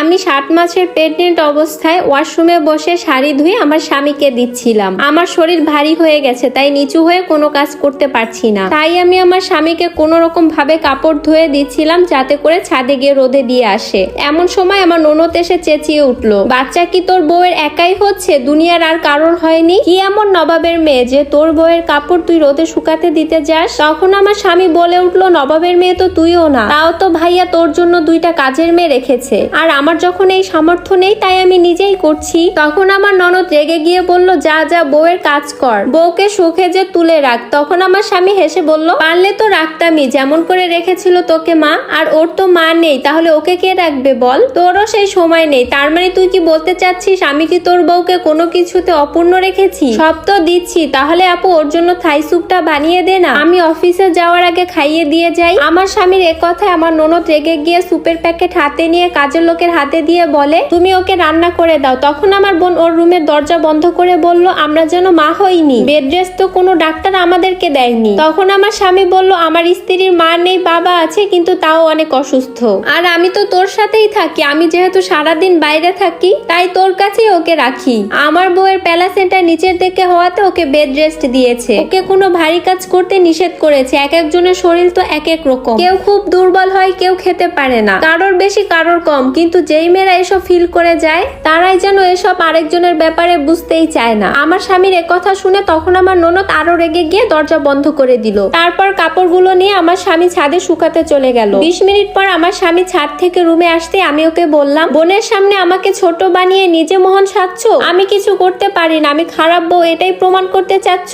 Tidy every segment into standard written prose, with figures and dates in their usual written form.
আমি 7 মাসের প্রেগনেন্ট অবস্থায় ওয়াশরুমে বসে শাড়ি ধুয়ে আমার স্বামীকে দিচ্ছিলাম। আমার শরীর ভারী হয়ে গেছে, তাই নিচু হয়ে কোনো কাজ করতে পারছি না। তাই আমি আমার স্বামীকে কোনো রকম ভাবে কাপড় ধুয়ে দিচ্ছিলাম, যাতে করে ছাদে গিয়ে রোদে দিয়ে আসে। এমন সময় আমার ননদ এসে চেঁচিয়ে উঠলো, বাচ্চা কি তোর বউয়ের একাই হচ্ছে, দুনিয়ার আর কারোর হয়নি? কি এমন নবাবের মেয়ে যে তোর বউয়ের কাপড় তুই রোদে শুকাতে দিতে যাস? তখন আমার স্বামী বলে উঠলো, নবাবের মেয়ে তো তুইও না, তাও তো ভাইয়া তোর জন্য 2টা কাজের মেয়ে রেখেছে, আর আমার যখন এই সামর্থ্য নেই তাই আমি নিজেই করছি। তখন আমার ননদ রেগে গিয়ে বলল, যা যা বউয়ের কাজ কর, বউকে সুখে যে তুলে রাখ। তখন আমার স্বামী হেসে বলল, পারলে তো রাখতামই, যেমন করে রেখেছিল তোকে মা, আর ওর তো মা নেই, তাহলে ওকে কে রাখবে বল? তোরও সেই সময় নেই। তার মানে তুই কি বলতে চাচ্ছিস আমি কি তোর বউকে কোনো কিছুতে অপূর্ণ রেখেছি? সব তো দিচ্ছি, তাহলে আপু ওর জন্য থাই স্যুপটা বানিয়ে দে না, আমি অফিসে যাওয়ার আগে খাইয়ে দিয়ে যাই। আমার স্বামীর এ কথায় আমার ননদ রেগে গিয়ে সুপের প্যাকেট হাতে নিয়ে কাজের লোকের হাতে দিয়ে বলে, তুমি ওকে রান্না করে দাও। তখন আমার বোন ওর রুমের দরজা বন্ধ করে বলল, আমরা যেন মা হইনি, বেড রেস্ট তো কোনো ডাক্তার আমাদেরকে দেয়নি। তখন আমার স্বামী বলল, আমার স্ত্রীর মা নেই, বাবা আছে, কিন্তু তাও অনেক অসুস্থ, আর আমি তো তোর সাথেই থাকি, আমি যেহেতু সারাদিন বাইরে থাকি তাই তোর কাছেই ওকে রাখি। আমার বউয়ের প্যালাসেন্টার নিচের দিকে হওয়াতে ওকে বেড রেস্ট দিয়েছে, ওকে কোনো ভারী কাজ করতে নিষেধ করেছে। এক একজনের শরীর তো এক এক রকম, কেউ খুব দুর্বল হয়, কেউ খেতে পারে না, কারোর বেশি কারোর কম, কিন্তু যেই মেয়েরা এসব ফিল করে যায় তারাই যেন এসব আরেকজনের ব্যাপারে বুঝতেই চায় না। আমার স্বামীর একথা শুনে তখন আমার ননদ আরো রেগে গিয়ে দরজা বন্ধ করে দিল। তারপর কাপড়গুলো নিয়ে আমার স্বামী ছাদে শুকাতে চলে গেল। 20 মিনিট পর আমার স্বামী ছাদ থেকে রুমে আসতে আমি ওকে বললাম, বোনের সামনে আমাকে ছোট বানিয়ে নিজে মহান সাজছ? আমি কিছু করতে পারি না, আমি খারাপ বউ, এটাই প্রমাণ করতে চাচ্ছ?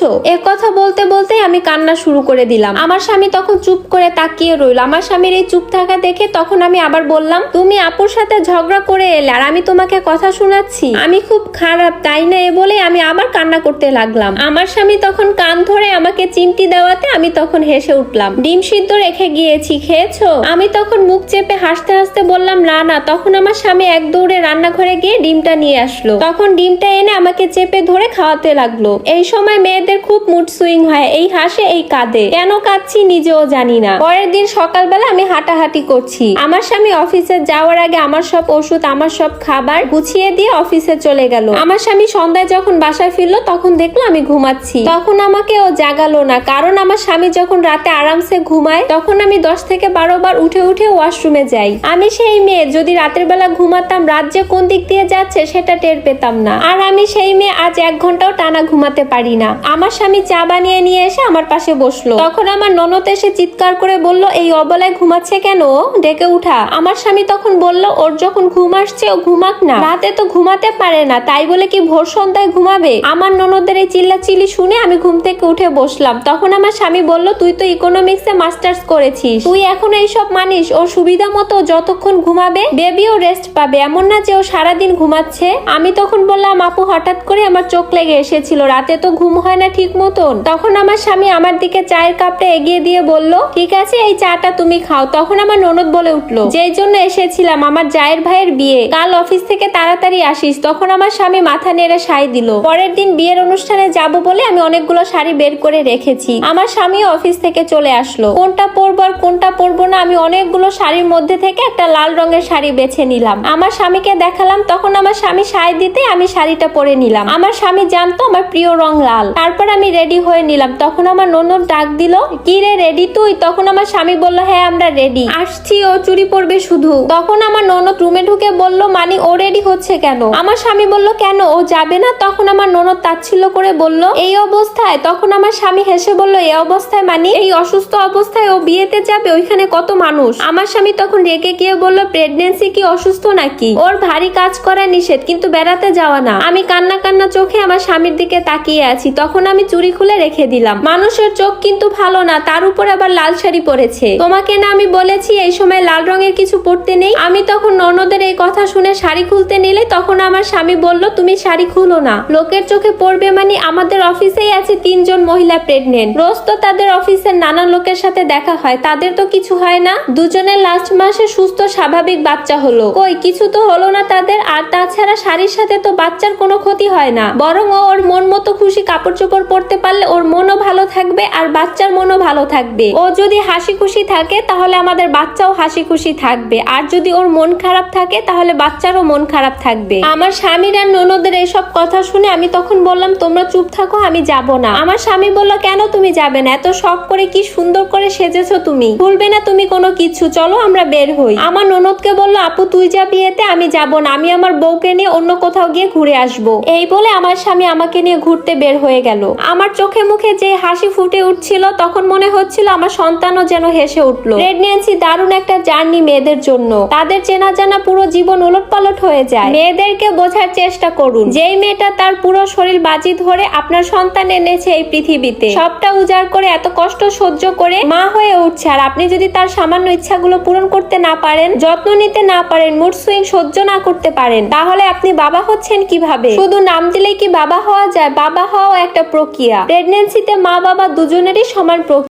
কথা বলতে বলতে আমি কান্না শুরু করে দিলাম। আমার স্বামী তখন চুপ করে তাকিয়ে রইল। আমার স্বামীর এই চুপ থাকা দেখে তখন আমি আবার বললাম, তুমি আপুর সাথে ঝগড়া করে এলে আর আমি তোমাকে কথা শোনাচ্ছি, আমি খুব খারাপ তাই না? বলে আমি আবার কান্না করতে লাগলাম। আমার স্বামী তখন কান ধরে আমাকে চিমটি দেওয়াতে আমি তখন হেসে উঠলাম। ডিম সিদ্ধ রেখে গিয়েছি, খেয়েছো? আমি তখন মুখ চেপে হাসতে হাসতে বললাম, না না। তখন আমার স্বামী এক দৌড়ে রান্নাঘরে গিয়ে ডিমটা নিয়ে আসলো। তখন ডিমটা এনে আমাকে চেপে ধরে খাওয়াতে লাগলো। এই সময় মেয়েদের খুব মুড সুইং হয়, এই হাসে এই কাঁদে, কেন কাঁদছি নিজেও জানি না। পরের দিন সকালবেলা আমি হাঁটাহাঁটি করছি। আমার স্বামী অফিসে যাওয়ার আগে আমার সব ওষুধ, আমার সব খাবার গুছিয়ে দিয়ে অফিসে চলে গেল। আমার স্বামী সন্ধ্যায় যখন বাসায় ফিরলো তখন দেখলো আমি ঘুমাচ্ছি। তখন আমাকে ও জাগালো না, কারণ আমার স্বামী যখন রাতে আরামসে ঘুমায় তখন আমি 10 থেকে 12 বার উঠে উঠে ওয়াশরুমে যাই। আমি সেই মেয়ে, যদি রাতের বেলা ঘুমাতাম রাত যে কোন দিক দিয়ে যাচ্ছে সেটা টের পেতাম না। আর আমি সেই মেয়ে আজ 1 ঘন্টাও টানা ঘুমাতে পারি না। আমার স্বামী চা বানিয়ে নিয়ে এসে আমার পাশে বসলো। তখন আমার ননদ এসে চিৎকার করে বলল, এই অবলায় ঘুমাচ্ছে কেন? ডেকে উঠা। আমার স্বামী তখন বলল, ওর যখন ঘুম আসছে ও ঘুমাক না, রাতে তো ঘুমাতে পারে না, তাই বলে কি ভোর সন্ধ্যায় ঘুমাবে? আমার ননদের এই চিল্লাচিল্লি শুনে আমি ঘুম থেকে উঠে বসলাম। তখন আমার স্বামী বলল, তুই তো ইকোনমিক্সে মাস্টার্স করেছিস, তুই এখন এইসব মানিস? ওর সুবিধা মতো যতক্ষণ ঘুমাবে বেবিও রেস্ট পাবে, এমন না যে ও সারাদিন ঘুমাচ্ছে। আমি তখন বললাম, আপু হঠাৎ করে আমার চোখ লেগে এসেছিল, রাতে তো ঘুম হয় না ঠিক মতন। তখন আমার স্বামী আমার দিকে চায়ের কাপটা এগিয়ে দিয়ে বলল, ঠিক আছে এই চাটা তুমি খাও। তখন আমার ননদ বলে উঠলো, যেই জন্য এসেছিলাম, আমার জায়ের ভাইয়ের বিয়ে, কাল অফিস থেকে তাড়াতাড়ি আসিস। তখন আমার স্বামী মাথা নেড়ে সাই দিল। পরের দিন বিয়ের অনুষ্ঠানে যাব বলে আমি অনেকগুলো শাড়ি বের করে রেখেছি। আমার স্বামী অফিস থেকে চলে আসলো। কোনটা পরবো আর কোনটা পরবো না আমি অনেকগুলো শাড়ির মধ্যে থেকে একটা লাল রঙের শাড়ি বেছে নিলাম। আমার স্বামীকে দেখালাম। তখন আমার স্বামী সাই দিতে আমি শাড়িটা পরে নিলাম। আমার স্বামী জানতো আমার প্রিয় রং লাল। তারপর আমি রেডি হয়ে নিলাম। তখন আমার ননদ ডাক দিল, কি রে রেডি তুই? তখন আমার স্বামী বলল, হ্যাঁ আমরা রেডি, আসছি, ও চুড়ি পরবে শুধু। তখন আমার ননদ রুমে ঢুকে বলল, মানে ও রেডি হচ্ছে কেন? আমার স্বামী বলল, কেন ও যাবে না? তখন আমার ননদ তাচ্ছিল্য করে বলল, এই অবস্থায়? তখন আমার স্বামী হেসে বলল, এই অবস্থায় মানে? এই অসুস্থ অবস্থায় ও বিয়েতে যাবে? ওইখানে কত মানুষ। আমার স্বামী তখন রেগে গিয়ে বলল, প্রেগনেন্সি কি অসুস্থ নাকি? ওর ভারী কাজ করা নিষেধ, কিন্তু বেড়াতে যাওয়া না। আমি কান্না কান্না চোখে আমার স্বামীর দিকে তাকিয়ে আছি। তখন আমি চুড়ি খুলে রেখে দিলাম। মানুষের চোখ কিন্তু ভালো না, তার উপর আবার লাল শাড়ি পরেছে। তোমাকে না আমি বলেছি এই সময় লাল রঙের কিছু পরতে নেই? আমি তখন ননদের এই কথা শুনে শাড়ি খুলতে নিলে তখন আমার স্বামী বলল, তুমি শাড়ি খুলো না, লোকের চোখে পড়বে মানে? আমাদের অফিসেই আছে 3 জন মহিলা প্রেগনেন্ট, রোজ তো তাদের অফিসের নানান লোকের সাথে দেখা হয়, তাদের তো কিছু হয় না? দুজনের লাস্ট মাসে সুস্থ স্বাভাবিক বাচ্চা হলো, কই কিছু তো হলো না তাদের। আর তাছাড়া শাড়ির সাথে তো বাচ্চার কোনো ক্ষতি হয় না, বরং ওর মন মতো খুশি কাপড় চোপড় পরতে পারলে ওর মনও ভালো থাকবে আর বাচ্চার মনও ভালো থাকবে। ও যদি হাসি খুশি থাকে তাহলে আমাদের বাচ্চাও হাসি খুশি থাকবে, আর যদি ওর মন খারাপ থাকে তাহলে বাচ্চারও মন খারাপ থাকবে। আমার স্বামীর আর ননদের এইসব কথা শুনে আমি তখন বললাম তোমরা চুপ থাকো, আমি যাব না। আমার স্বামী বলল কেন তুমি যাবে না? এত শখ করে কি সুন্দর করে সেজেছো তুমি, ভুলবে না তুমি কোনো কিছু, চলো আমরা বের হই। আমার ননদকে বলল আপু তুই যা বিয়েতে, আমি যাব না, আমি আমার বউকে নিয়ে অন্য কোথাও গিয়ে ঘুরে আসবো। এই বলে আমার স্বামী আমাকে নিয়ে ঘুরতে বের হয়ে গেল। আমার চোখে মুখে যে হাসি ফুটে উঠছিল তখন মনে হচ্ছিল আমার সন্তানও যেন হেসে উঠলো। প্রেগন্যান্সি দারুণ একটা জার্নি মেয়েদের জন্য, তাদের চেনা জানা পুরো জীবন ওলটপালট হয়ে যায়। মেয়েদেরকে বোঝার চেষ্টা করুন, যেই মেয়েটা তার পুরো শরীর বাজি ধরে আপনার সন্তান এনেছে এই পৃথিবীতে, সবটা উজাড় করে এত কষ্ট সহ্য করে মা হয়ে উঠছে, আর আপনি যদি তার সামান্য ইচ্ছাগুলো পূরণ করতে না পারেন, যত্ন নিতে না পারেন, মুড সুইং সহ্য না করতে পারেন, তাহলে আপনি বাবা হচ্ছেন কিভাবে? শুধু নাম দিলেই কি বাবা হওয়া যায়? বাবা হওয়াও একটা প্রক্রিয়া। প্রেগন্যান্সিতে মা বাবা দুজনেরই সমান প্রক্রিয়া।